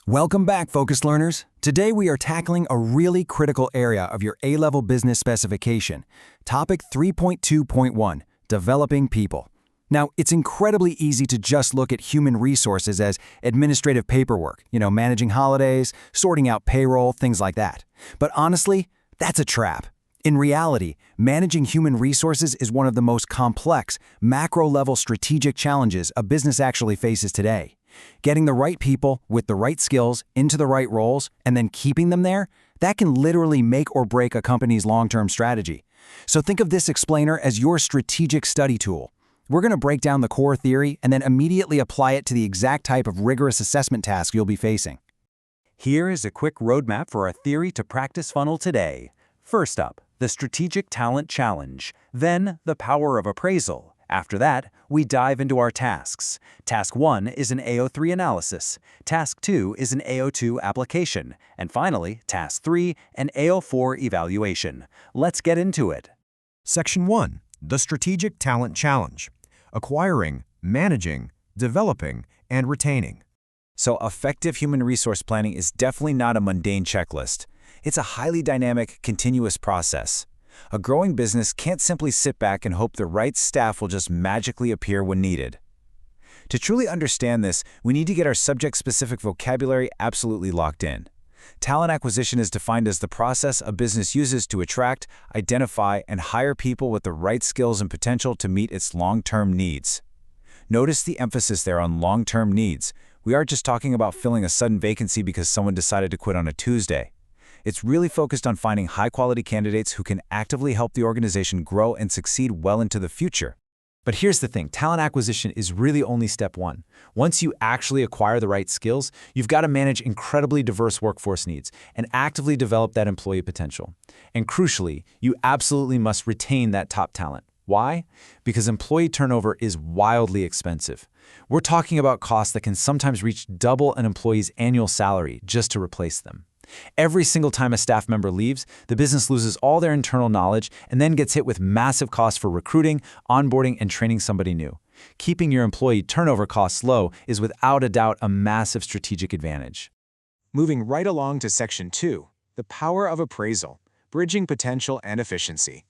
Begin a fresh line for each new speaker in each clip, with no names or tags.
Welcome back, focused learners. Today we are tackling a really critical area of your A-level business specification, topic 3.2.1, developing people. Now, it's incredibly easy to just look at human resources as administrative paperwork, managing holidays, sorting out payroll, things like that. But honestly, that's a trap. In reality, managing human resources is one of the most complex, macro-level strategic challenges a business actually faces today. Getting the right people with the right skills into the right roles and then keeping them there, that can literally make or break a company's long-term strategy. So think of this explainer as your strategic study tool. We're going to break down the core theory and then immediately apply it to the exact type of rigorous assessment task you'll be facing.
Here is a quick roadmap for our theory to practice funnel today. First up, the Strategic Talent Challenge, then the Power of Appraisal. After that, we dive into our tasks. Task 1 is an AO3 analysis. Task 2 is an AO2 application. And finally, Task 3, an AO4 evaluation. Let's get into it.
Section 1. The Strategic Talent Challenge. Acquiring, managing, developing, and retaining.
So effective human resource planning is definitely not a mundane checklist. It's a highly dynamic, continuous process. A growing business can't simply sit back and hope the right staff will just magically appear when needed. To truly understand this, we need to get our subject-specific vocabulary absolutely locked in. Talent acquisition is defined as the process a business uses to attract, identify, and hire people with the right skills and potential to meet its long-term needs. Notice the emphasis there on long-term needs. We aren't just talking about filling a sudden vacancy because someone decided to quit on a Tuesday. It's really focused on finding high-quality candidates who can actively help the organization grow and succeed well into the future. But here's the thing, talent acquisition is really only step one. Once you actually acquire the right skills, you've got to manage incredibly diverse workforce needs and actively develop that employee potential. And crucially, you absolutely must retain that top talent. Why? Because employee turnover is wildly expensive. We're talking about costs that can sometimes reach double an employee's annual salary just to replace them. Every single time a staff member leaves, the business loses all their internal knowledge and then gets hit with massive costs for recruiting, onboarding, and training somebody new. Keeping your employee turnover costs low is without a doubt a massive strategic advantage.
Moving right along to Section 2, the Power of Appraisal, Bridging Potential and Efficiency.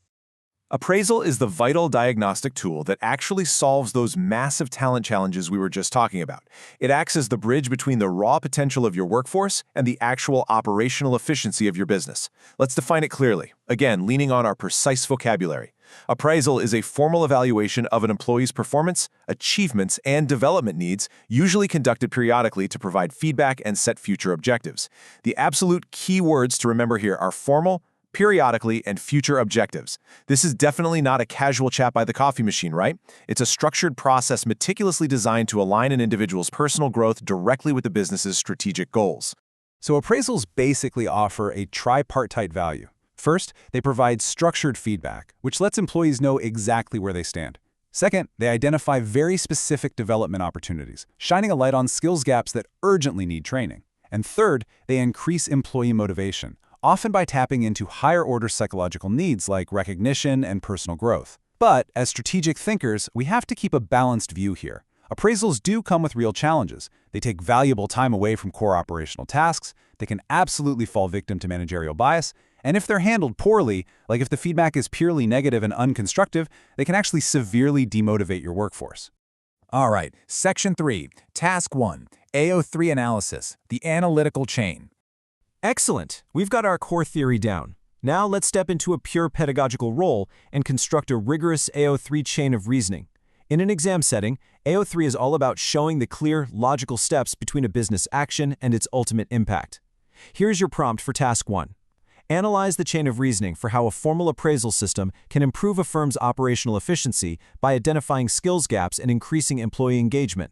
Appraisal is the vital diagnostic tool that actually solves those massive talent challenges we were just talking about. It acts as the bridge between the raw potential of your workforce and the actual operational efficiency of your business. Let's define it clearly, again, leaning on our precise vocabulary. Appraisal is a formal evaluation of an employee's performance, achievements, and development needs, usually conducted periodically to provide feedback and set future objectives. The absolute key words to remember here are formal, periodically, and future objectives. This is definitely not a casual chat by the coffee machine, right? It's a structured process meticulously designed to align an individual's personal growth directly with the business's strategic goals.
So appraisals basically offer a tripartite value. First, they provide structured feedback, which lets employees know exactly where they stand. Second, they identify very specific development opportunities, shining a light on skills gaps that urgently need training. And third, they increase employee motivation, often by tapping into higher-order psychological needs like recognition and personal growth. But as strategic thinkers, we have to keep a balanced view here. Appraisals do come with real challenges. They take valuable time away from core operational tasks, they can absolutely fall victim to managerial bias, and if they're handled poorly, like if the feedback is purely negative and unconstructive, they can actually severely demotivate your workforce.
All right, Section 3, Task 1, AO3 Analysis, the Analytical Chain.
Excellent! We've got our core theory down. Now let's step into a pure pedagogical role and construct a rigorous AO3 chain of reasoning. In an exam setting, AO3 is all about showing the clear, logical steps between a business action and its ultimate impact. Here's your prompt for Task 1. Analyze the chain of reasoning for how a formal appraisal system can improve a firm's operational efficiency by identifying skills gaps and increasing employee engagement.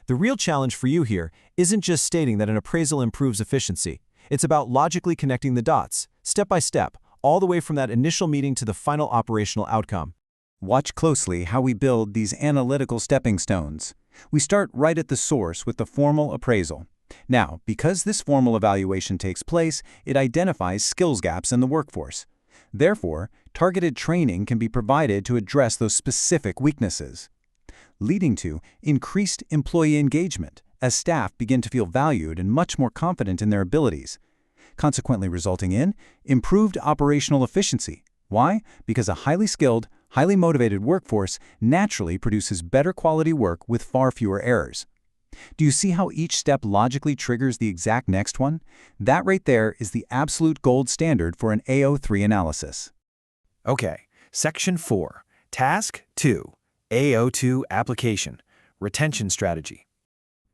The real challenge for you here isn't just stating that an appraisal improves efficiency. It's about logically connecting the dots, step by step, all the way from that initial meeting to the final operational outcome.
Watch closely how we build these analytical stepping stones. We start right at the source with the formal appraisal. Now, because this formal evaluation takes place, it identifies skills gaps in the workforce. Therefore, targeted training can be provided to address those specific weaknesses, leading to increased employee engagement
as staff begin to feel valued and much more confident in their abilities, consequently resulting in improved operational efficiency. Why? Because a highly skilled, highly motivated workforce naturally produces better quality work with far fewer errors. Do you see how each step logically triggers the exact next one? That right there is the absolute gold standard for an AO3 analysis.
Okay, Section 4, Task 2, AO2 Application, Retention Strategy.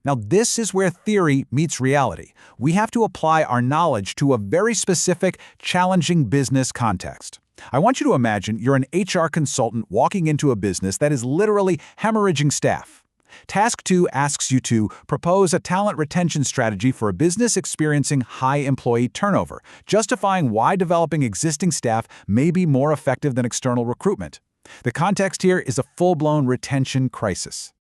Now, this is where theory meets reality. We have to apply our knowledge to a very specific, challenging business context. I want you to imagine you're an HR consultant walking into a business that is literally hemorrhaging staff. Task 2 asks you to propose a talent retention strategy for a business experiencing high employee turnover, justifying why developing existing staff may be more effective than external recruitment. The context here is a full-blown retention crisis.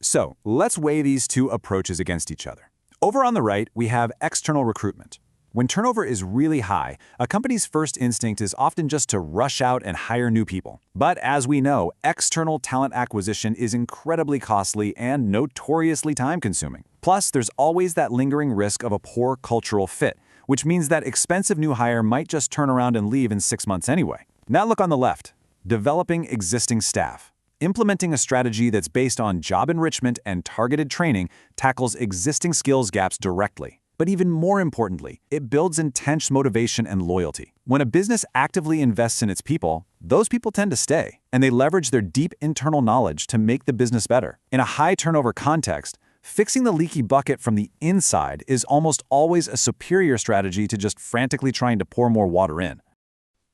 So, let's weigh these two approaches against each other. Over on the right, we have external recruitment. When turnover is really high, a company's first instinct is often just to rush out and hire new people. But as we know, external talent acquisition is incredibly costly and notoriously time-consuming. Plus, there's always that lingering risk of a poor cultural fit, which means that expensive new hire might just turn around and leave in 6 months anyway. Now look on the left. Developing existing staff. Implementing a strategy that's based on job enrichment and targeted training tackles existing skills gaps directly. But even more importantly, it builds intense motivation and loyalty. When a business actively invests in its people, those people tend to stay, and they leverage their deep internal knowledge to make the business better. In a high turnover context, fixing the leaky bucket from the inside is almost always a superior strategy to just frantically trying to pour more water in.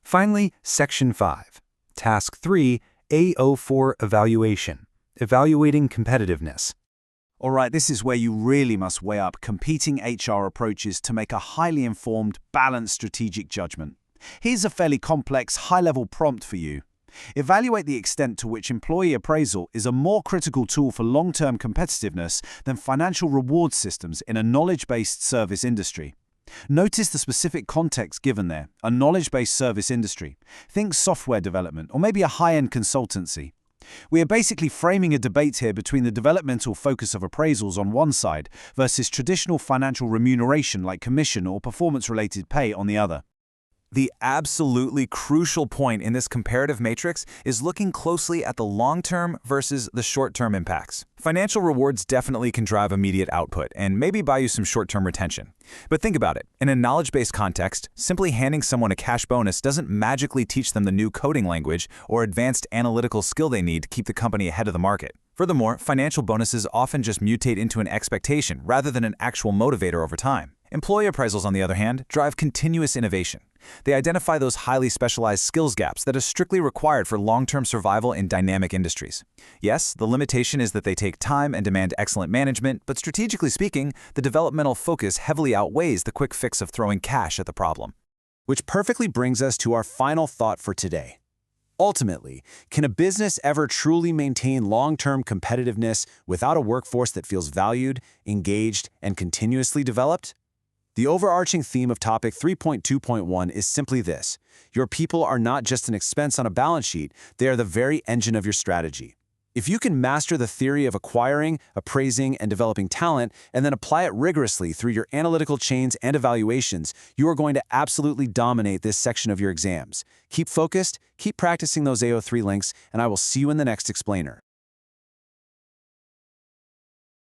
Finally, Section 5, Task 3, AO4 Evaluation, Evaluating Competitiveness.
All right, this is where you really must weigh up competing HR approaches to make a highly informed, balanced strategic judgment. Here's a fairly complex, high-level prompt for you. Evaluate the extent to which employee appraisal is a more critical tool for long-term competitiveness than financial reward systems in a knowledge-based service industry. Notice the specific context given there, a knowledge-based service industry. Think software development or maybe a high-end consultancy. We are basically framing a debate here between the developmental focus of appraisals on one side versus traditional financial remuneration like commission or performance-related pay on the other.
The absolutely crucial point in this comparative matrix is looking closely at the long-term versus the short-term impacts. Financial rewards definitely can drive immediate output and maybe buy you some short-term retention. But think about it. In a knowledge-based context, simply handing someone a cash bonus doesn't magically teach them the new coding language or advanced analytical skill they need to keep the company ahead of the market. Furthermore, financial bonuses often just mutate into an expectation rather than an actual motivator over time. Employee appraisals, on the other hand, drive continuous innovation. They identify those highly specialized skills gaps that are strictly required for long-term survival in dynamic industries. Yes, the limitation is that they take time and demand excellent management, but strategically speaking, the developmental focus heavily outweighs the quick fix of throwing cash at the problem.
Which perfectly brings us to our final thought for today. Ultimately, can a business ever truly maintain long-term competitiveness without a workforce that feels valued, engaged, and continuously developed? The overarching theme of topic 3.2.1 is simply this: your people are not just an expense on a balance sheet, they are the very engine of your strategy. If you can master the theory of acquiring, appraising, and developing talent, and then apply it rigorously through your analytical chains and evaluations, you are going to absolutely dominate this section of your exams. Keep focused, keep practicing those AO3 links, and I will see you in the next explainer.